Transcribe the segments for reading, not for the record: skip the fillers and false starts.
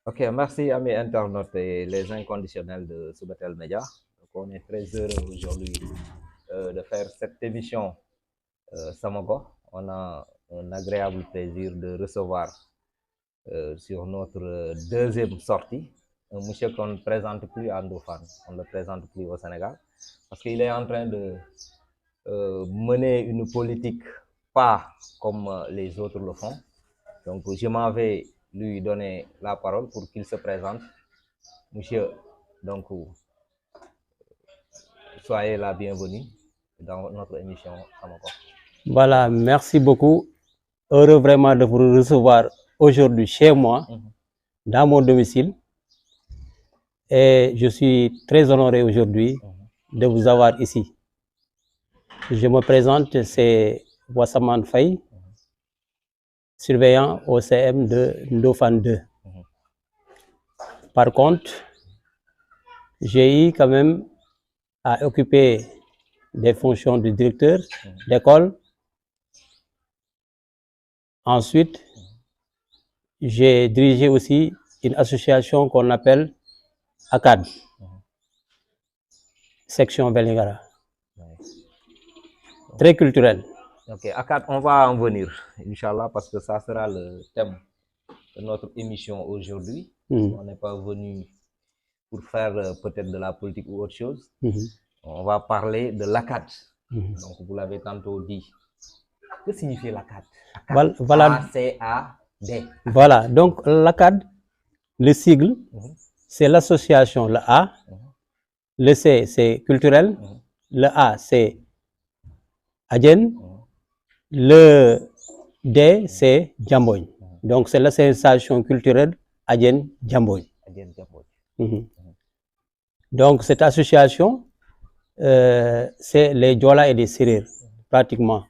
Ok, merci amis internautes et les inconditionnels de Subatel Media. Donc, on est très heureux aujourd'hui de faire cette émission Samago. On a un agréable plaisir de recevoir sur notre deuxième sortie un monsieur qu'on ne présente plus à Ndofane, on ne le présente plus au Sénégal, parce qu'il est en train de mener une politique pas comme les autres le font. Donc je m'en vais lui donner la parole pour qu'il se présente. Monsieur, donc soyez la bienvenue dans notre émission Samako. Voilà, merci beaucoup. Heureux vraiment de vous recevoir aujourd'hui chez moi, dans mon domicile. Et je suis très honoré aujourd'hui de vous avoir ici. Je me présente, c'est Wassaman Faye, surveillant au CM de Ndofane 2. Par contre, j'ai eu quand même à occuper des fonctions de directeur d'école. Ensuite, j'ai dirigé aussi une association qu'on appelle ACAD, section Vélingara. Très culturelle. Ok, ACAD, on va en venir, Inch'Allah, parce que ça sera le thème de notre émission aujourd'hui. On n'est pas venu pour faire peut-être de la politique ou autre chose. On va parler de l'ACAD. Donc, vous l'avez tantôt dit. Que signifie l'ACAD? Voilà. A-C-A-D. Voilà, donc l'ACAD, le sigle, c'est l'association, le A, le C, c'est culturel, le A, c'est Adjen, le D, c'est Djamboy. Donc, c'est l'association culturelle Adjen Djamboy. Donc, cette association, c'est les Diola et les Serer, pratiquement.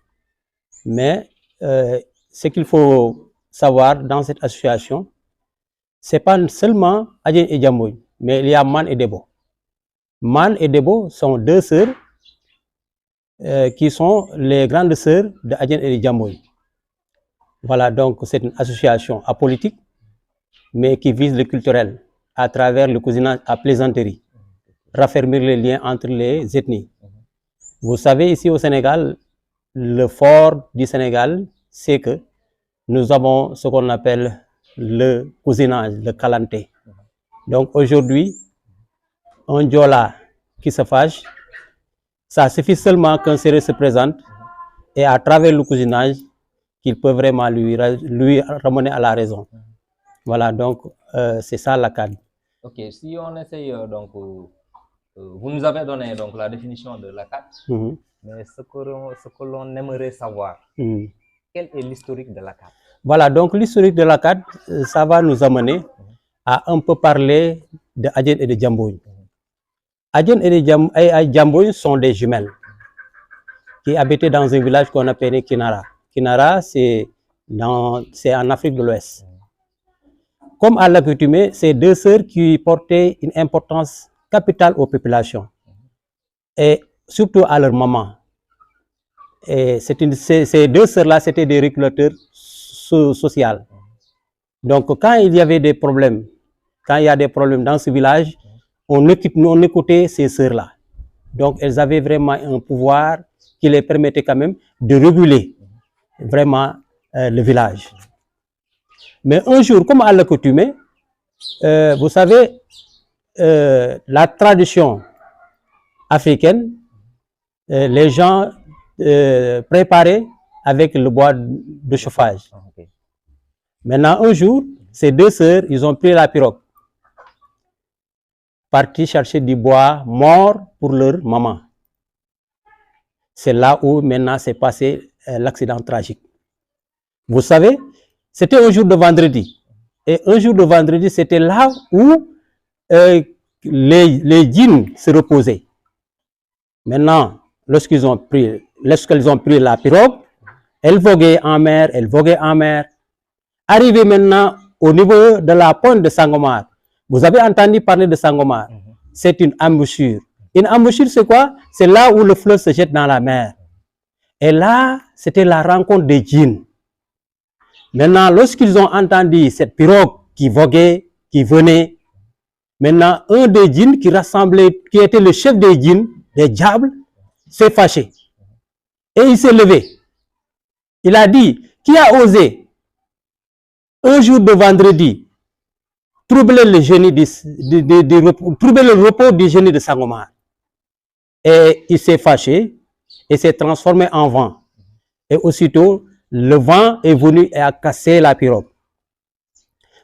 Mais ce qu'il faut savoir dans cette association, c'est pas seulement Adjen et Djamboy, mais il y a Man et Debo. Man et Debo sont deux sœurs qui sont les grandes sœurs de Adjen et de Djamboy. Voilà, donc c'est une association apolitique, mais qui vise le culturel à travers le cousinage à plaisanterie, raffermir les liens entre les ethnies. Vous savez, ici au Sénégal, le fort du Sénégal, c'est que nous avons ce qu'on appelle le cousinage, le kalanté. Donc aujourd'hui, un Diola qui se fâche, ça suffit seulement qu'un Séré se présente et à travers le cousinage, qu'il peut vraiment lui ramener à la raison. Voilà, donc c'est ça l'ACAD. Ok, si on essaye donc, vous nous avez donné donc la définition de l'ACAD, mais ce que l'on aimerait savoir, quel est l'historique de l'ACAD? Voilà, donc l'historique de l'ACAD, ça va nous amener à un peu parler de Adjen et de Djamboy. Adjen et Djamboy sont des jumelles qui habitaient dans un village qu'on appelait Kinara. Kinara, c'est en Afrique de l'Ouest. Comme à l'accoutumée, c'est deux sœurs qui portaient une importance capitale aux populations et surtout à leur maman. Et ces deux sœurs-là, c'était des régulateurs sociaux. Donc, quand il y avait des problèmes, quand il y a des problèmes dans ce village, on écoutait ces sœurs-là. Donc, elles avaient vraiment un pouvoir qui les permettait quand même de réguler vraiment le village. Mais un jour, comme à l'accoutumée, vous savez, la tradition africaine, les gens préparaient avec le bois de chauffage. Maintenant, un jour, ces deux sœurs, ils ont pris la pirogue, partis chercher du bois mort pour leur maman. C'est là où maintenant s'est passé l'accident tragique. Vous savez, c'était un jour de vendredi. Et un jour de vendredi, c'était là où les djinns se reposaient. Maintenant, lorsqu'elles ont pris la pirogue, elles voguaient en mer, Arrivé maintenant au niveau de la pointe de Sangomar, vous avez entendu parler de Sangomar. C'est une embouchure. Une embouchure, c'est quoi? C'est là où le fleuve se jette dans la mer. Et là, c'était la rencontre des djinns. Maintenant, lorsqu'ils ont entendu cette pirogue qui voguait, qui venaient. Maintenant, un des djinns qui rassemblait, qui était le chef des djinns, des diables, s'est fâché. Et il s'est levé. Il a dit, qui a osé, un jour de vendredi, troubler le repos du génie de Sangomar. Et il s'est fâché et s'est transformé en vent. Et aussitôt, le vent est venu et a cassé la pirogue.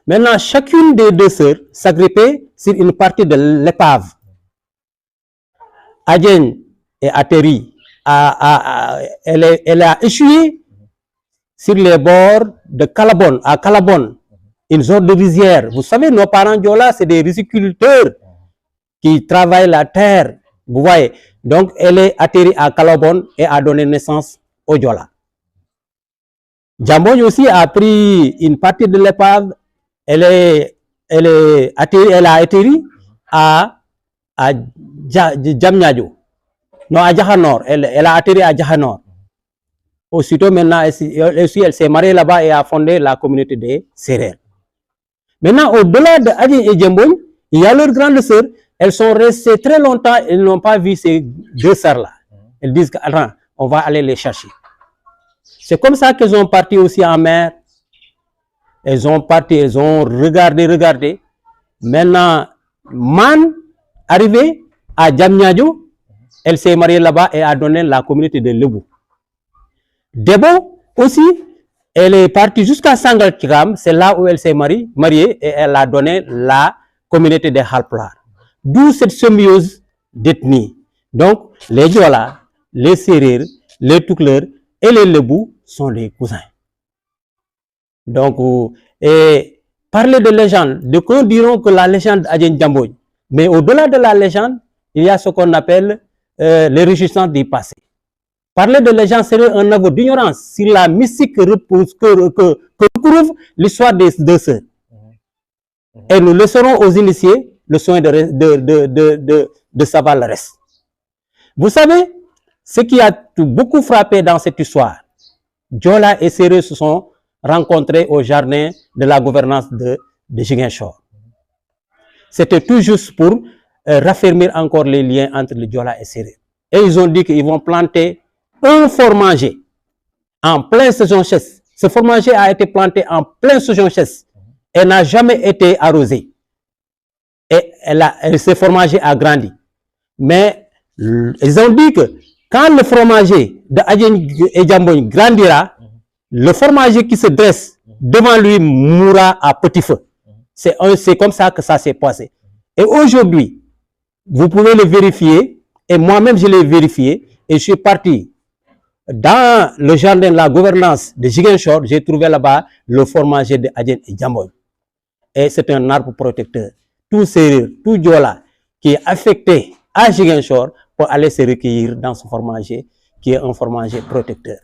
Maintenant, chacune des deux sœurs s'agrippait sur une partie de l'épave. Adjen est atterrie, elle a échoué sur les bords de Calabon, à Calabon, une sorte de rizière. Vous savez, nos parents Diola, c'est des riziculteurs qui travaillent la terre. Vous voyez, donc elle est atterrie à Calabon et a donné naissance au Diola. Djambogne aussi a pris une partie de l'épave. Elle a atterri à Djamnyadjo. Non, à Djahanor. Elle a atterri à Djahanor. Aussitôt, maintenant, elle s'est mariée là-bas et a fondé la communauté des Sérères. Maintenant, au-delà de Adjen et Djambogne, il y a leurs grandes sœurs. Elles sont restées très longtemps, elles n'ont pas vu ces deux sœurs-là. Elles disent qu'attends, on va aller les chercher. C'est comme ça qu'elles ont parti aussi en mer. Elles ont parti, elles ont regardé. Maintenant, Man, arrivé à Djamnyadjo, elle s'est mariée là-bas et a donné la communauté de Lebou. Debo aussi, elle est partie jusqu'à Sangalkam, c'est là où elle s'est mariée et elle a donné la communauté des Halplar. D'où cette symbiose d'ethnie. Donc, les Diola, les Sérères, les Touklers et les Lebou sont des cousins. Donc, et parler de légende, de quoi diront que la légende Adjen Djambogne. Mais au-delà de la légende, il y a ce qu'on appelle les réjouissances du passé. Parler de légende serait un aveu d'ignorance sur la mystique que recouvre l'histoire des deux sœurs. Et nous laisserons aux initiés le soin de savoir le reste. Vous savez, ce qui a beaucoup frappé dans cette histoire, Diola et Sérère se sont rencontrés au jardin de la gouvernance de Ziguinchor. C'était tout juste pour raffermir encore les liens entre le Diola et Sérère. Et ils ont dit qu'ils vont planter un fromager en plein saison chesse. Ce fromager a été planté en plein saison chesse et n'a jamais été arrosé. Et ce fromager a grandi. Mais ils ont dit que quand le fromager de Adjen et Djambogne grandira, le fromager qui se dresse devant lui mourra à petit feu. C'est comme ça que ça s'est passé. Et aujourd'hui, vous pouvez le vérifier, et moi-même je l'ai vérifié, et je suis parti dans le jardin de la gouvernance de Ziguinchor, j'ai trouvé là-bas le fromager de Adjen et Djambogne. Et c'est un arbre protecteur. Tout Sérère, tout Diola qui est affecté à Ziguinchor pour aller se recueillir dans ce fromager qui est un fromager protecteur.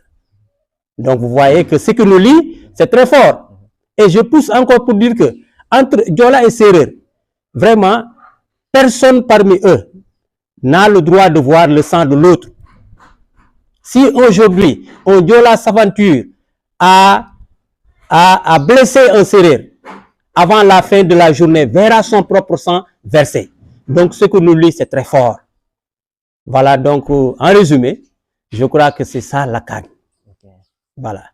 Donc vous voyez que ce qui nous lie, c'est très fort. Et je pousse encore pour dire que entre Diola et Sérère, vraiment, personne parmi eux n'a le droit de voir le sang de l'autre. Si aujourd'hui, un Diola s'aventure à blesser un Sérère, avant la fin de la journée, verra son propre sang versé. Donc ce que nous lit, c'est très fort. Voilà, donc en résumé, je crois que c'est ça la CAN. Okay. Voilà.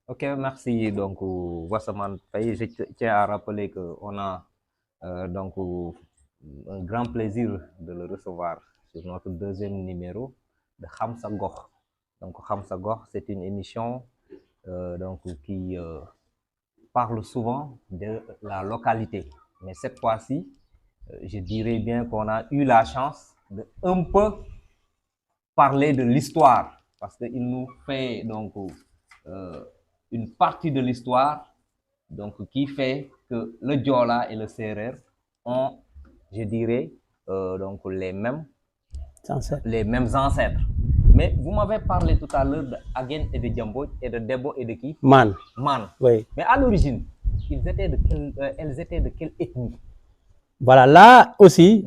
Ok, merci. Donc, Wassaman Faye, je tiens à rappeler qu'on a donc un grand plaisir de le recevoir sur notre deuxième numéro de Khamsa Gokh. Donc, Khamsa Gokh, c'est une émission donc, qui parle souvent de la localité. Mais cette fois-ci, je dirais bien qu'on a eu la chance de un peu parler de l'histoire, parce qu'il nous fait donc une partie de l'histoire donc qui fait que le Diola et le Sérère ont, je dirais, donc les mêmes ancêtres. Mais vous m'avez parlé tout à l'heure d'Adjen et de Djambogne et de Debo et de qui? Man. Oui. Mais à l'origine, elles étaient de quelle ethnie? Voilà, là aussi,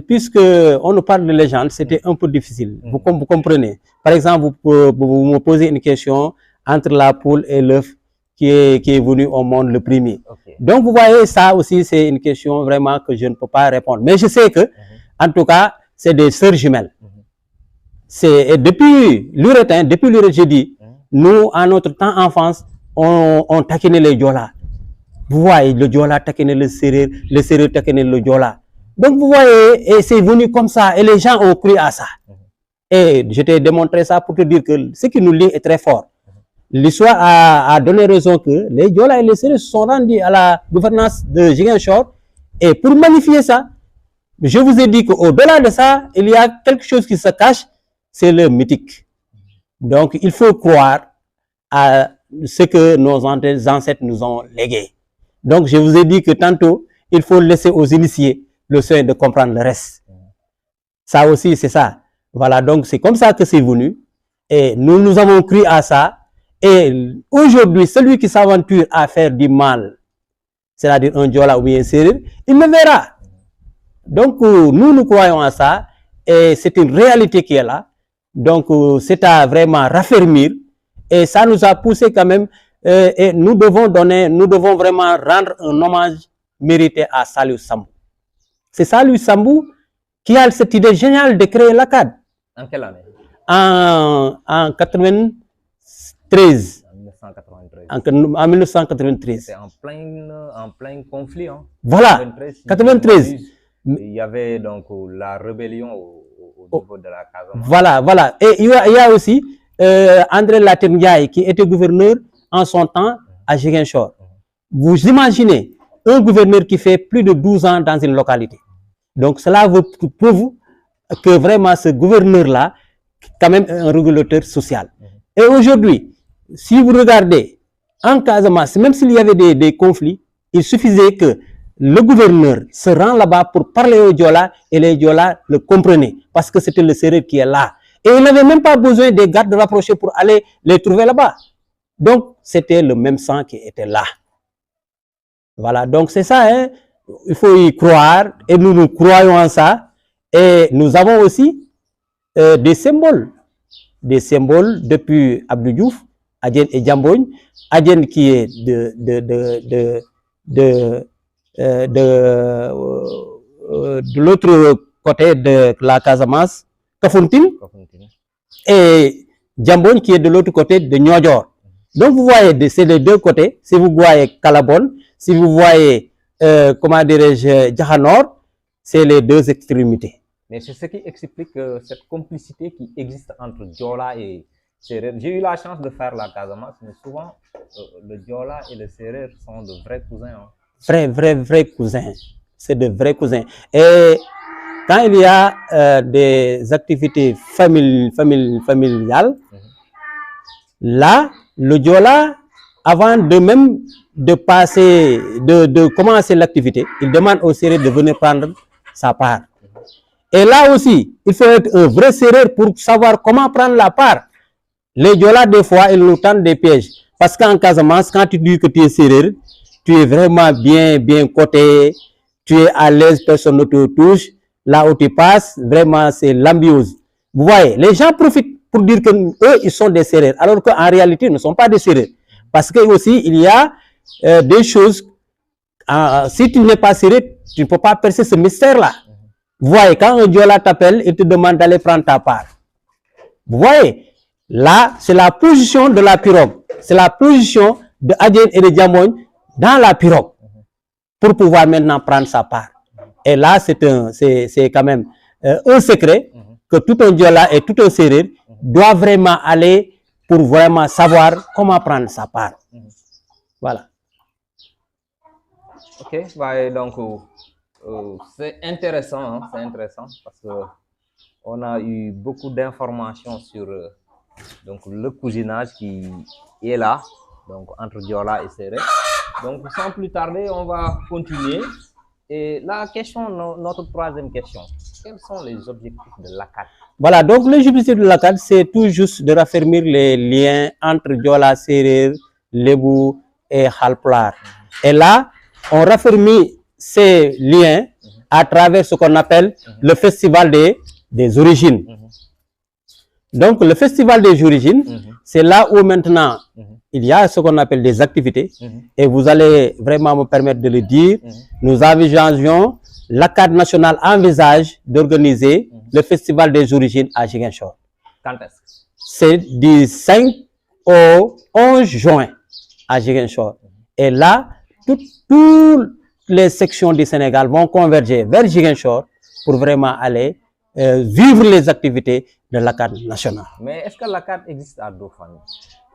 puisque on nous parle de légende, c'était un peu difficile. Vous comprenez. Par exemple, vous me posez une question entre la poule et l'œuf, qui est venu au monde le premier. Ok. Donc, vous voyez, ça aussi, c'est une question vraiment que je ne peux pas répondre. Mais je sais que, en tout cas, c'est des sœurs jumelles. Et depuis l'Uretin, je dis, nous, à notre temps enfance, on taquinait les Diola. Vous voyez, le Diola taquinait le Sérère taquinait le Diola. Donc, vous voyez, et c'est venu comme ça, et les gens ont cru à ça. Et je t'ai démontré ça pour te dire que ce qui nous lie est très fort. L'histoire a donné raison que les Diola et les Sérères se sont rendus à la gouvernance de Ziguinchor, et pour magnifier ça, je vous ai dit qu'au-delà de ça, il y a quelque chose qui se cache, c'est le mythique. Donc, il faut croire à ce que nos ancêtres nous ont légué. Donc, je vous ai dit que tantôt, il faut laisser aux initiés le soin de comprendre le reste. Ça aussi, c'est ça. Voilà, donc c'est comme ça que c'est venu. Et nous avons cru à ça. Et aujourd'hui, celui qui s'aventure à faire du mal, c'est-à-dire un Diola ou bien un Sérère, il le verra. Donc, nous croyons à ça. Et c'est une réalité qui est là. Donc, c'est à vraiment raffermir. Et ça nous a poussé quand même. Et nous devons vraiment rendre un hommage mérité à Saliou Sambou. C'est Saliou Sambou qui a cette idée géniale de créer l'ACAD. En quelle année? En 93. En 1993. C'est en plein conflit. Hein. Voilà, 93. Il y avait donc la rébellion au niveau de la Casamance. Voilà. Et il y a aussi André Latir Ndiaye qui était gouverneur en son temps à Ziguinchor. Vous imaginez un gouverneur qui fait plus de 12 ans dans une localité. Donc cela vous prouve que vraiment ce gouverneur-là, quand même, est un régulateur social. Et aujourd'hui, si vous regardez en Casamance, même s'il y avait des conflits, il suffisait que le gouverneur se rend là-bas pour parler aux Diola et les Diola le comprenaient parce que c'était le Sérère qui est là. Et il n'avait même pas besoin des gardes rapprochés pour aller les trouver là-bas. Donc, c'était le même sang qui était là. Voilà, donc c'est ça, hein? Il faut y croire et nous croyons en ça. Et nous avons aussi des symboles depuis Abdou Diouf, Adjen et Djambogne. Adjen qui est de l'autre côté de la Casamance, Kafountine, et Djambogne qui est de l'autre côté de Niodior. Donc vous voyez, c'est les deux côtés. Si vous voyez Calabon, si vous voyez, comment dirais-je, Djahanor, c'est les deux extrémités. Mais c'est ce qui explique cette complicité qui existe entre Diola et Sérère. J'ai eu la chance de faire la Casamance, mais souvent, le Diola et le Sérère sont de vrais cousins. Hein. Vrais cousins. C'est de vrais cousins. Et quand il y a des activités familiales, là, le Diola, avant de commencer l'activité, il demande au Sérère de venir prendre sa part. Et là aussi, il faut être un vrai Sérère pour savoir comment prendre la part. Les Diola, des fois, ils nous tendent des pièges. Parce qu'en Casamance, quand tu dis que tu es Sérère, tu es vraiment bien coté, tu es à l'aise, personne ne te touche. Là où tu passes, vraiment, c'est l'ambiance. Vous voyez, les gens profitent pour dire que eux, ils sont des Sérères, alors qu'en réalité, ils ne sont pas des Sérères. Parce que aussi, il y a des choses, si tu n'es pas Sérère, tu ne peux pas percer ce mystère-là. Vous voyez, quand un Diola t'appelle, il te demande d'aller prendre ta part. Vous voyez, là, c'est la position de la pirogue. C'est la position de Adjen et de Djamogne dans la pirogue pour pouvoir maintenant prendre sa part. Et là, c'est quand même un secret que tout un Diola et tout un Sérère doit vraiment aller pour vraiment savoir comment prendre sa part. Voilà. Ok, bah, donc c'est intéressant parce que on a eu beaucoup d'informations sur donc le cousinage qui est là, donc entre Diola et Sérère. Donc sans plus tarder, on va continuer. Et la question, notre troisième question, quels sont les objectifs de l'ACAD? Voilà, donc l'objectif de l'ACAD, c'est tout juste de raffermir les liens entre Diola, Sérère, Lébou et Halplar. Et là, on raffermit ces liens à travers ce qu'on appelle le festival des origines. Donc le festival des origines, c'est là où maintenant il y a ce qu'on appelle des activités, et vous allez vraiment me permettre de le dire. Nous envisageons, l'ACAD national envisage d'organiser le Festival des origines à Ziguinchor. Quand est-ce que C'est du 5 au 11 juin à Ziguinchor. Et là, toutes les sections du Sénégal vont converger vers Ziguinchor pour vraiment aller vivre les activités de l'ACAD national. Mais est-ce que l'ACAD existe à Dofane?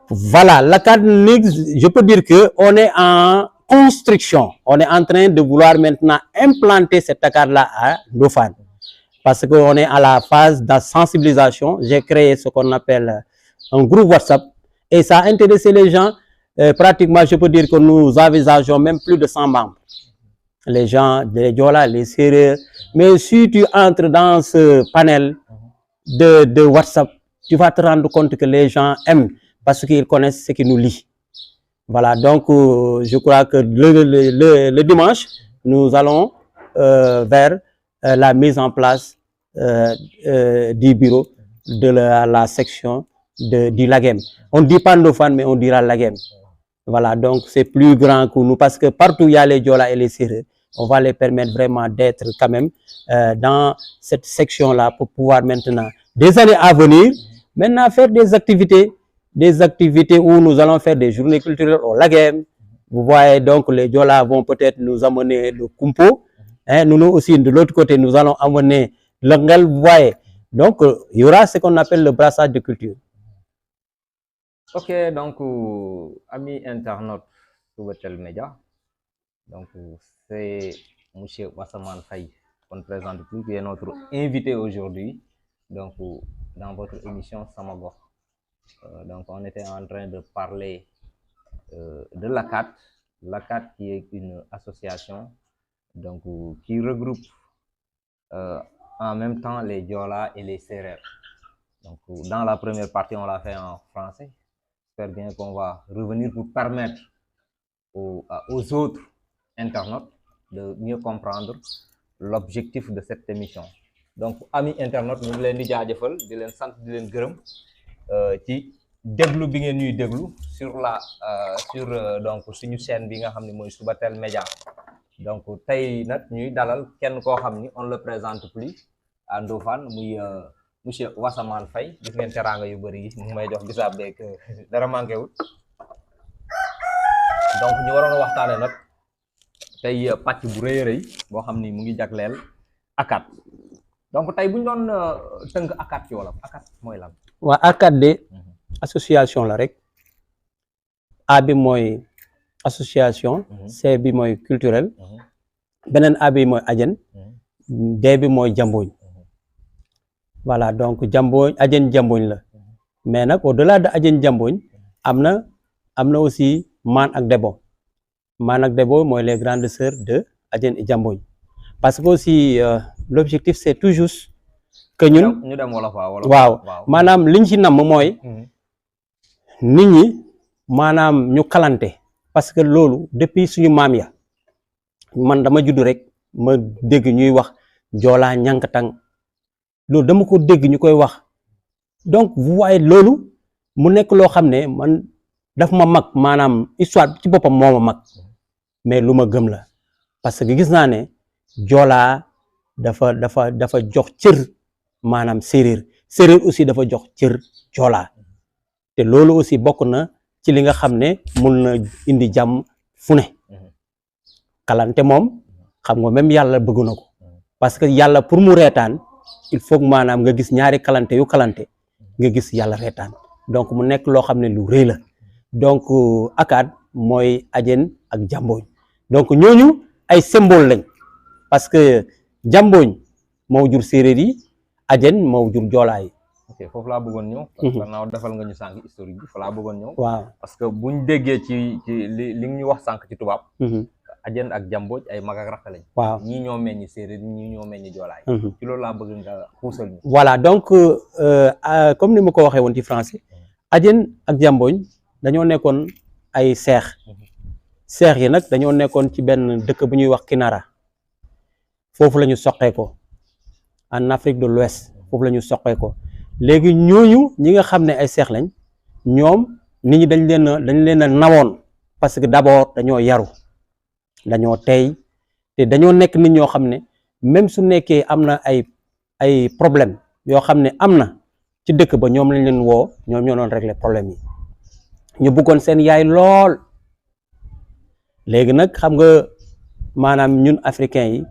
Voilà, l'ACAD, je peux dire qu'on est en construction. On est en train de vouloir maintenant implanter cette ACAD-là à Dofane. Parce qu'on est à la phase de sensibilisation. J'ai créé ce qu'on appelle un groupe WhatsApp et ça a intéressé les gens. Pratiquement, je peux dire que nous envisageons même plus de 100 membres. Les gens, les Diola, les Sérères. Mais si tu entres dans ce panel de WhatsApp, tu vas te rendre compte que les gens aiment parce qu'ils connaissent ce qui nous lie. Voilà, donc je crois que le dimanche, nous allons vers la mise en place du bureau de la section du Lagem. On ne dit pas Ndofane, mais on dira Lagem. Voilà, donc c'est plus grand que nous parce que partout il y a les Diola et les Sérères. On va les permettre vraiment d'être quand même dans cette section-là pour pouvoir maintenant, des années à venir, maintenant faire des activités où nous allons faire des journées culturelles au Lagem. Vous voyez, donc les Diola vont peut-être nous amener le Kumpo. Hein, nous aussi, de l'autre côté, nous allons amener l'Angel. Vous voyez. Donc, il y aura ce qu'on appelle le brassage de culture. Ok, donc, amis internautes Subatel Média, donc c'est M. Wassaman Faye qu'on ne présente plus, qui est notre invité aujourd'hui, donc dans votre émission Samago. Donc, on était en train de parler de l'ACAD, l'ACAD qui est une association donc, qui regroupe en même temps les Diola et les Sérères. Donc, dans la première partie, on l'a fait en français. J'espère bien qu'on va revenir pour permettre aux autres internautes de mieux comprendre l'objectif de cette émission. Donc, amis internautes, nous voulons jaajëfal di leen sant di leen gërëm ci déglu bi ngeen ñuy déglu sur donc suñu chaîne bi nga xam ne mooy Subatel Média. Donc tey nag ñuy dalal kenn koo xam ni on le présente plus à Ndofane muy monsieur Wassaman Faye. Gis ngeen teraanga yu bëri yi mu may jox gisaab beeg dara manqué wut. Donc ñu waroon a waxtaane nag tey pàcc bu rëy a rëy boo xam ni mu ngi jagleel ACAD. Donc tey bu ñu doon tënk ACAD ci wolof, ACAD mooy lan? waa ACAD de association la rek. A bi mooy association. C bi mooy culturel. beneen A bi mooy Adjen. D bi mooy Jambooñ. Voilà, donc Jambooñ Adjen Jambooñ la. Mais nag au delà de Adjen Jambooñ am na aussi Maan ak Debo. Maan ak Debo mooy les grandes sœurs de Adjen et Jambooñ. Parce que aussi l'objectif c'est tout juste que ñun ñu dem wolof waaw maanaam liñ ci namm mooy nit ñi maanaam ñu kalante parce que loolu depuis suñu maam ya man dama judd rek ma dégg ñuy wax Joola Ñankatang loolu dama ko dégg ñu koy wax donc vous voyez loolu mu nekk loo xam ne man daf ma mag maanaam histoire ci boppam moo ma mag mais lu ma gëm la parce que gis naa ne Joola dafa jox cër maanaam séeréer aussi dafa jox cër Joola te loolu aussi bokk na ci li nga xam ne mun na indi jàmm fu ne kalante moom xam nga même yàlla bëgg na ko parce que yàlla pour mu reetaan il faut que maanaam nga gis ñaari kalante yu kalante nga gis yàlla reetaan donc mu nekk loo xam ne lu rëy la donc ACAD mooy Adjen ak Jambooñ donc ñooñu ay symbole lañ parce que Jambooñ moo jur séeréer yi Adjen moo jur Joola yi. Ok, foofu laa bëggoon ñëw. parce que naaw defal nga ñu sànq historique bi fa laa bëggoon ñëw. waaw parce que buñ déggee ci li ñu wax sànq ci tubaab. Adjen ak Jambooj ay mag ak rakk lañ. waaw ñii ñoo meññi séeréer ñii ñoo meññi Joola yi. ci loolu laa bëgg nga xuusal ñu. voilà donc comme ni ma ko waxee woon ci français Adjen ak Jambooñ dañoo nekkoon ay seex yi nag dañoo nekkoon ci benn dëkk bu ñuy wax Kinara foofu la ñu soqee ko en Afrique de l'Ouest foofu la ñu soqee ko léegi ñooñu ñi nga xam ne ay seex lañ ñoom nit ñi dañ leen a nawoon parce que d'abord dañoo yaru dañoo tey te dañoo nekk nit ñoo xam ne même su nekkee am na ay problème yoo xam ne am na ci dëkk ba ñoom lañ leen woo ñoom ñoo doon régler problème yi ñu bëggoon seen yaay lool. léegi nag xam nga maanaam ñun africains yi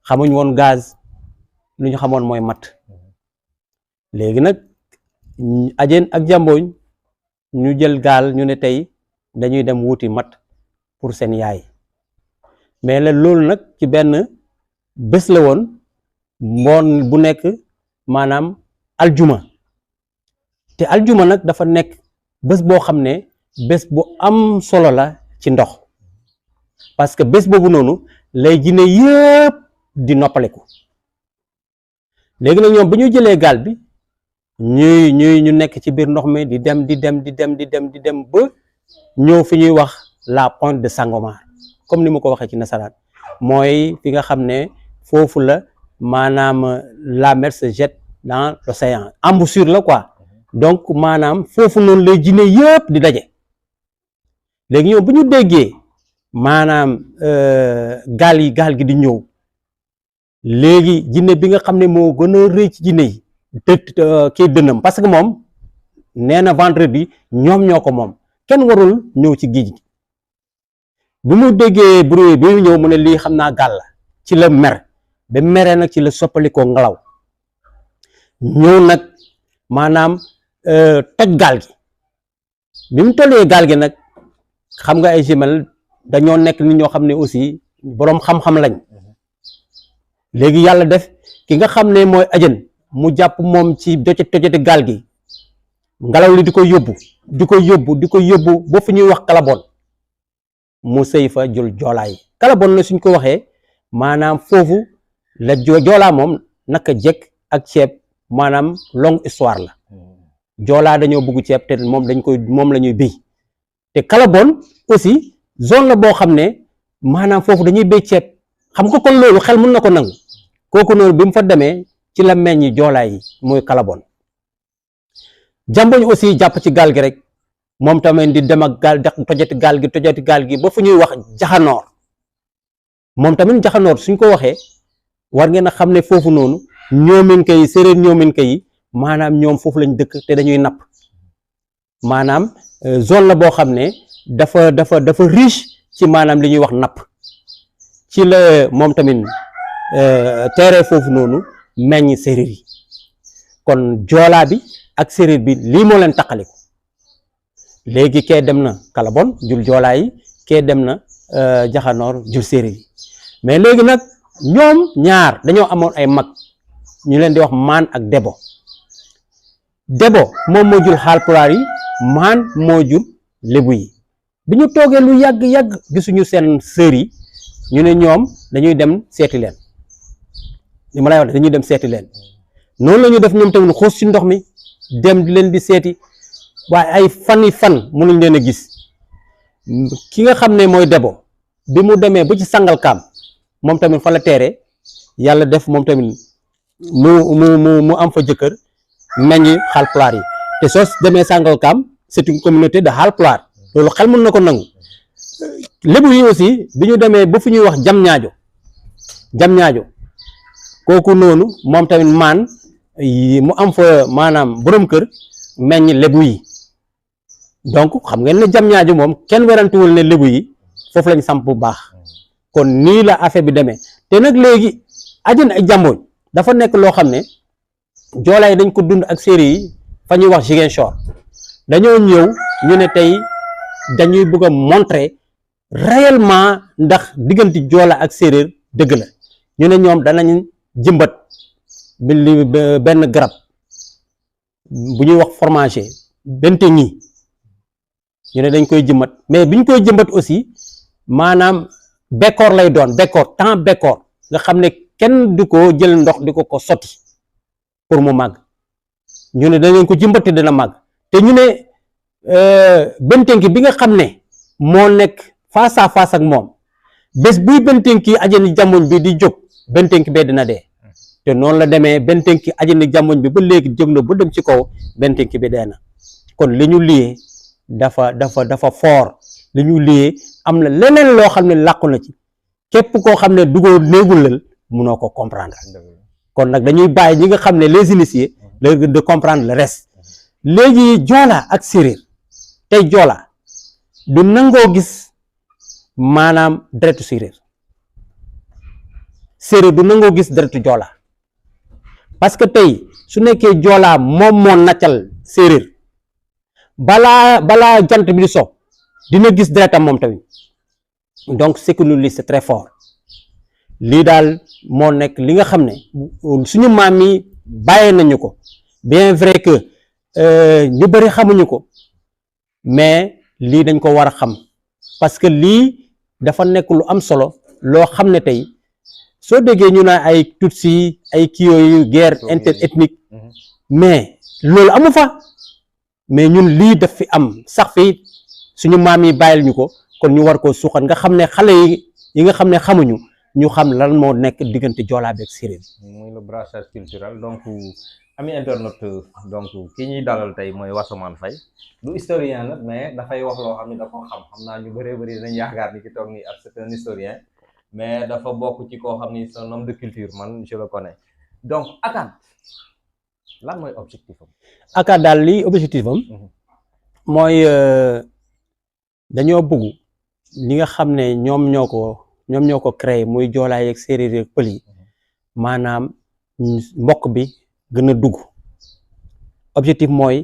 xamuñ woon gaz lu ñu xamoon mooy matt léegi nag Ajeen ak Jambooñ ñu jël gaal ñu ne tey dañuy dem wuti matt pour seen yaay mais la loolu nag ci benn bés la woon ngoon bu nekk maanaam aljuma te aljuma nag dafa nekk bés boo xam ne bés bu am solo la ci ndox parce que bés boobu noonu lay jinne yëpp di noppaleku léegi nag ñoom ba ñu jëlee gaal bi ñu nekk ci biir ndox mi di dem ba ñëw fi ñuy wax la pointe de Sangomar comme ni ma ko waxee ci nasaraan mooy fi nga xam ne foofu la maanaam la mer se jette dans l'océan embouchure la quoi donc maanaam foofu noonu lay jinne yëpp di daje léegi ñoom bu ñu déggee maanaam gaal gi di ñëw léegi jinne bi nga xam ne moo gën a rëy ci jinne yi kii dënnam parce que moom nee na vendredi ñoom ñoo ko moom kenn warul ñëw ci géej gi bu mu déggee bruit bi ñëw mu ne lii xam naa gaal la ci la mer ba meree nag ci la soppalikoo ngelaw ñëw nag maanaam toj gaal gi bi mu tollee gaal gi nag xam nga ay jumelles dañoo nekk nit ñoo xam ne aussi boroom xam-xam lañ léegi yàlla def ki nga xam ne mooy Ajeen mu jàpp moom ci tojati gaal gi ngelaw li di ko yóbbu ba fu ñuy wax Kalabon mu sëy fa jël joolaa yi Kalabon na suñ ko waxee maanaam foofu la joolaa moom naka jekk ak ceeb maanaam longue histoire la joolaa dañoo bëgg ceeb te moom la ñuy béy te Kalabon aussi zone la boo xam ne maanaam foofu dañuy béy ceeb xam nga kon loolu xel mën na ko nangu kooku noonu bi mu fa demee ci la meññi joolaa yi muy Kalabon Jambooñ aussi jàpp ci gaal gi rek moom tamit di dem ak gaal tojati gaal gi ba fu ñuy wax jaxanoor moom tamit jaxanoor suñ ko waxee war ngeen a xam ne foofu noonu ñoominka yi séeréer ñoominka yi maanaam ñoom foofu lañ dëkk te dañuy napp maanaam zone la boo xam ne dafa riche ci maanaam li ñuy wax napp ci la moom tamit teere foofu noonu meññ séeréer yi kon joolaa bi ak séeréer bi lii moo leen taqaliku léegi kee dem na Kalabon jul joolaa yi kee dem na jaxanoor jul séeréer yi mais léegi nag ñoom ñaar dañoo amoon ay mag ñu leen di wax maan ak debo moom moo jur Haalpulaar yi maan moo jur lébu yi bi ñu toogee lu yàgg gisuñu seen sœur yi ñu ne ñoom dañuy dem seeti leen li ma lay wax dañuy dem seeti leen noonu la ñu def ñoom tamit xuus ci ndox mi dem di leen di seeti waaye ay fan mënuñ leen a gis ki nga xam ne mooy debo bi mu demee ba ci Sangalkam moom tamit fa la teere yàlla def moom tamit mu am fa jëkkër meññi Haalpulaar yi te soo demee Sangalkam c'est une communauté de Haalpulaar loolu xel mën na ko nangu lébu yi aussi bi ñu demee ba fu ñuy wax jam ñaajo kooku noonu moom tamit maan mu am fa maanaam borom kër meññ lébu yi donc xam ngeen ne jam ñaajo moom kenn werantuwul ne lébu yi foofu lañ samp bu baax kon nii la affaire bi demee te nag léegi Ajeen ak Jambooñ dafa nekk loo xam ne joolaa yi dañ ko dund ak séeréer yi fa ñuy wax Ziguinchor dañoo ñëw ñu ne tey dañuy bëgg a montrer réellement ndax diggante joola ak séeréer dëgg la ñu ne ñoom danañ jëmbat benn garab bu ñuy wax fromager benteñi ñu ne dañ koy jëmbat mais biñ koy jëmbat aussi maanaam bekkoor lay doon bekkoor nga xam ne kenn du ko jël ndox di ko sotti pour mu màgg ñu ne danañ ko jëmbati dina màgg te ñu ne bentenki bi nga xam ne moo nekk face à face ak moom bés buy bentenki Ajeen Jambooñ bi di jóg bentenki bee dina dee te noonu la demee bentenki Ajeen Jambooñ bi ba léegi jóg na ba dem ci kaw bentenki bi dee na kon li ñu liyee dafa fort li ñu liyee am na leneen loo xam ne làqu na ci képp koo xam ne dugoo néegul lal munoo ko comprendre kon nag dañuy bàyyi ñi nga xam ne les initiés léegi de comprendre le reste léegi joola ak séeréer tey joola du nangoo gis maanaam deretu séeréer séeréer du nangoo gis deretu joola parce que tey su nekkee joolaa moom moo naccal séeréer balaa jant bi di so dina gis deretam moom tamit donc ce que nous li c'est très fort lii daal moo nekk li nga xam ne suñu maam yi bàyyee nañu ko bien vrai que ñu bëri xamuñu ko mais lii dañ ko war a xam parce que lii dafa nekk lu am solo loo xam ne tey soo déggee ñu naa ay tutsi ay kii yooyu guerre interethnique mais loolu amu fa mais ñun lii daf fi am sax fi suñu maam yi bàyyil ñu ko kon ñu war koo suuxat nga xam ne xale yi nga xam ne xamuñu ñu xam lan moo nekk diggante joolaa beeg séeréer. muy le brassage culturel donc ami internet donc ki ñuy dalal tey mooy Wassoman Faye du historien nag mais dafay wax loo xam ne dafa xam naa ñu bëree bëri dañ yaakaar ni ki toog nii ak c'est un historien mais dafa bokk ci koo xam ni c'est un homme de culture man je le connais donc ACAD lan mooy objectif am. ACAD daal lii objectif am mooy dañoo bëgg li nga xam ne ñoom ñoo ko créé muy joolaa yeeg séeréer yeeg pël yi maanaam mbokk bi gën a dugg objectif mooy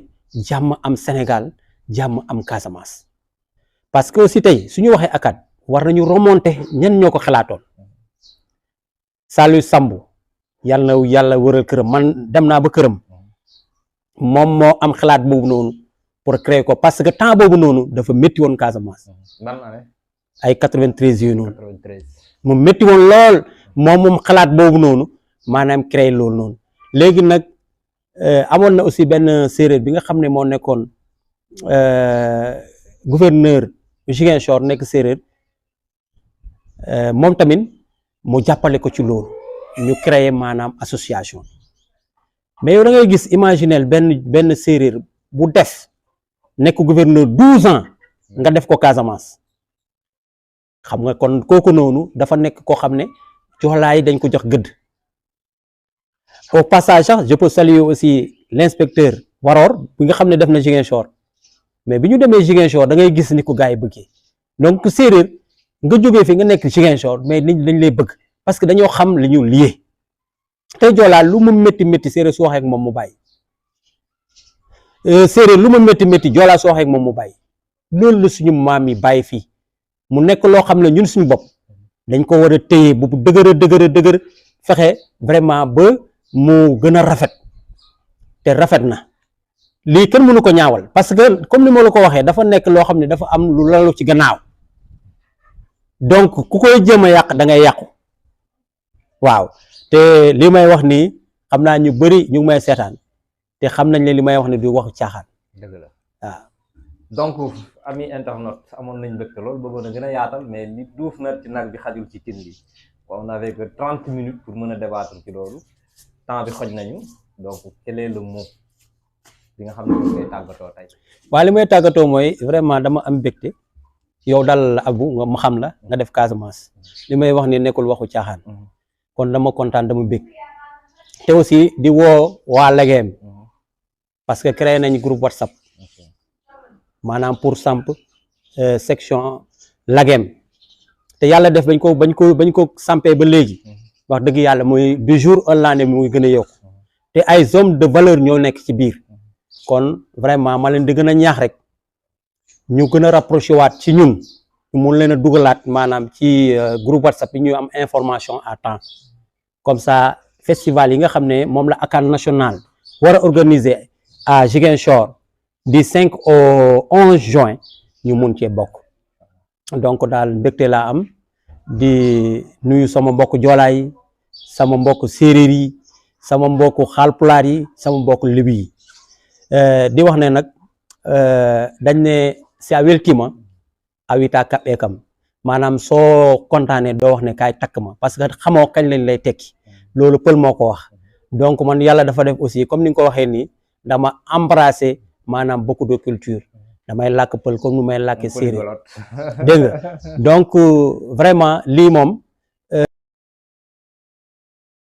jàmm am Sénégal jàmm am Casamance parce que aussi tey suñu waxee ACAD war nañu remonter ñen ñoo ko xalaatoon Saliou Sambu yàlla na yàlla wëral këram man dem naa ba këram moom moo am xalaat boobu noonu pour créer ko parce que temps boobu noonu dafa métti woon Casamance ay 93 yooyu noonu mu métti woon lool moom xalaat boobu noonu maanaam créer loolu noonu léegi nag amoon na aussi benn séeréer bi nga xam ne moo nekkoon gouverneur Ziguinchor nekk séeréer moom tamit mu jàppale ko ci loolu ñu créer maanaam association mais yow da ngay gis imaginel benn séeréer bu def nekk gouverneur 12 ans nga def ko Casamance xam nga kon kooku noonu dafa nekk koo xam ne joolaa yi dañ ko jox gëdd au passage sax je peux saluer aussi l'inspecteur Waror bi nga xam ne def na Ziguinchor mais bi ñu demee Ziguinchor da ngay gis ni ko gars yi bëggee donc séeréer nga jógee fi nga nekk Ziguinchor mais nit ñi dañ lay bëgg parce que dañoo xam li ñu lié tey joolaa lu mu métti séeréer su waxee ak moom mu bàyyi séeréer lu mu métti joolaa su waxee ak moom mu bàyyi loolu la suñu maam yi bàyyi fii mu nekk loo xam ne ñun suñu bopp dañ ko war a téye bu dëgër fexe vraiment ba mu gën a rafet te rafet na lii kenn mënu ko ñaawal parce que comme ni ma la ko waxee dafa nekk loo xam ne dafa am lu lalu ci gannaaw donc ku koy jéem a yàq da ngay yàqu waaw te li may wax nii xam naa ñu bëri ñu ngi may seetaan te xam nañ ne li may wax ne du waxu caaxaan. dëgg la waaw. donc ami internet amoon nañ mbégte loolu bëggoon a gën a yaatal mais li duuf na ci nag bi xajul ci tin bi on n'avait que 30 minutes pour mën a débattre ci loolu temps bi xoj nañu donc quel est le mot bi nga xam ne moom ngay tàggatoo tey. waaw li may tàggatoo mooy vraiment dama am mbégte yow dal la Abou nga ma xam la nga def Casamance li may wax ni nekkul waxu caaxaan kon dama kontaan dama bég te aussi di woo waa Legeem parce que créé nañ groupe WhatsApp maanaam pour samp section Legeem te yàlla def bañ ko sampee ba léegi wax dëgg yàlla muy du jour au lendemain muy gën a yokku te ay hommes de valeur ñoo nekk ci biir kon vraiment ma leen di gën a ñaax rek ñu gën a rapproché waat ci ñun ñu mun leen a dugalaat maanaam ci groupe WhatsApp yi ñu am information à temps comme ça festival yi nga xam ne moom la ACAD national war a organiser à Ziguinchor du 5 au 11 juin ñu mun cee bokk donc daal mbégte laa am di nuyu sama mbokk joolaa yi sama mbokk séeréer yi sama mbokk xaalpulaar yi sama mbokk libi yi di wax ne nag dañ ne si a weltima a wita kaɓɓe kam maanaam soo kontaanee doo wax ne kaay takk ma parce que xamoo kañ lañ lay tekki loolu pël moo ko wax donc man yàlla dafa def aussi comme ni nga ko waxee nii dama embrasser maanaam beaucoup de culture damay làkk pël comme nu may làkkee séeréer polyglotte. dégg nga donc vraiment lii moom